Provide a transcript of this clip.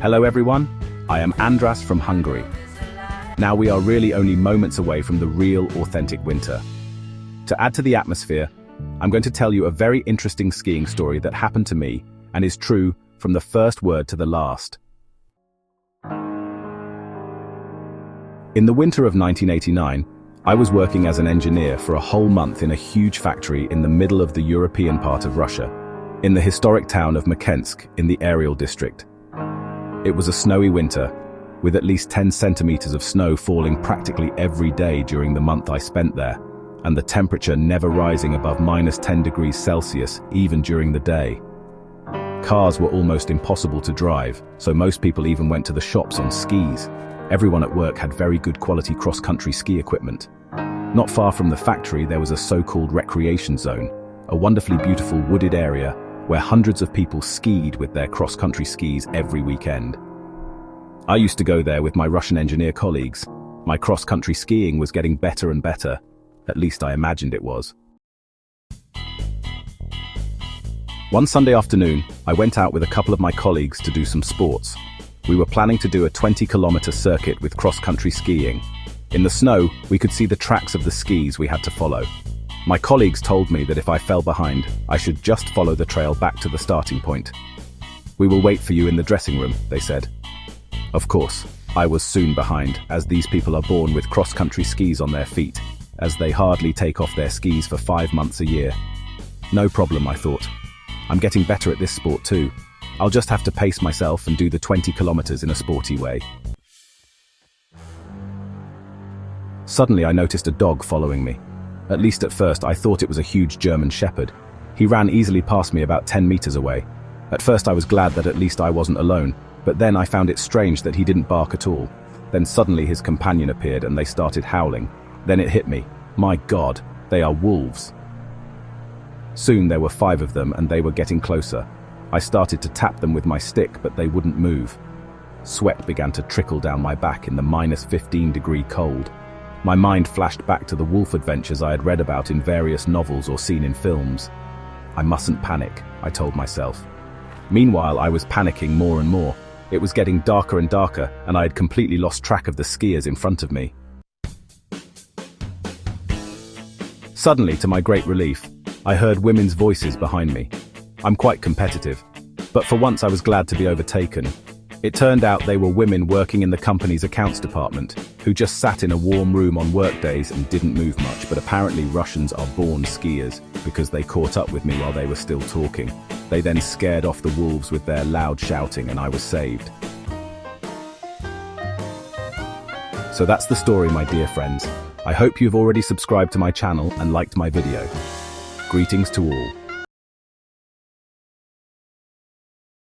Hello everyone, I am Andras from Hungary. Now we are really only moments away from the real, authentic winter. To add to the atmosphere, I'm going to tell you a very interesting skiing story that happened to me and is true from the first word to the last. In the winter of 1989, I was working as an engineer for a whole month in a huge factory in the middle of the European part of Russia, in the historic town of Mkensk in the Aerial district. It was a snowy winter, with at least 10 centimeters of snow falling practically every day during the month I spent there, and the temperature never rising above -10 degrees Celsius even during the day. Cars were almost impossible to drive, so most people even went to the shops on skis. Everyone at work had very good quality cross-country ski equipment. Not far from the factory there was a so-called recreation zone, a wonderfully beautiful wooded area where hundreds of people skied with their cross-country skis every weekend. I used to go there with my Russian engineer colleagues. My cross-country skiing was getting better and better, at least I imagined it was. One Sunday afternoon, I went out with a couple of my colleagues to do some sports. We were planning to do a 20-kilometer circuit with cross-country skiing. In the snow, we could see the tracks of the skis we had to follow. My colleagues told me that if I fell behind, I should just follow the trail back to the starting point. "We will wait for you in the dressing room," they said. Of course, I was soon behind, as these people are born with cross-country skis on their feet, as they hardly take off their skis for 5 months a year. No problem, I thought. I'm getting better at this sport too. I'll just have to pace myself and do the 20 kilometers in a sporty way. Suddenly I noticed a dog following me. At least at first I thought it was a huge German shepherd. He ran easily past me about 10 meters away. At first I was glad that at least I wasn't alone, but then I found it strange that he didn't bark at all. Then suddenly his companion appeared and they started howling. Then it hit me. My God, they are wolves. Soon there were 5 of them and they were getting closer. I started to tap them with my stick, but they wouldn't move. Sweat began to trickle down my back in the -15-degree cold. My mind flashed back to the wolf adventures I had read about in various novels or seen in films. I mustn't panic, I told myself. Meanwhile, I was panicking more and more. It was getting darker and darker, and I had completely lost track of the skiers in front of me. Suddenly, to my great relief, I heard women's voices behind me. I'm quite competitive, but for once I was glad to be overtaken. It turned out they were women working in the company's accounts department, who just sat in a warm room on work days and didn't move much, but apparently Russians are born skiers, because they caught up with me while they were still talking. They then scared off the wolves with their loud shouting and I was saved. So that's the story, my dear friends. I hope you've already subscribed to my channel and liked my video. Greetings to all.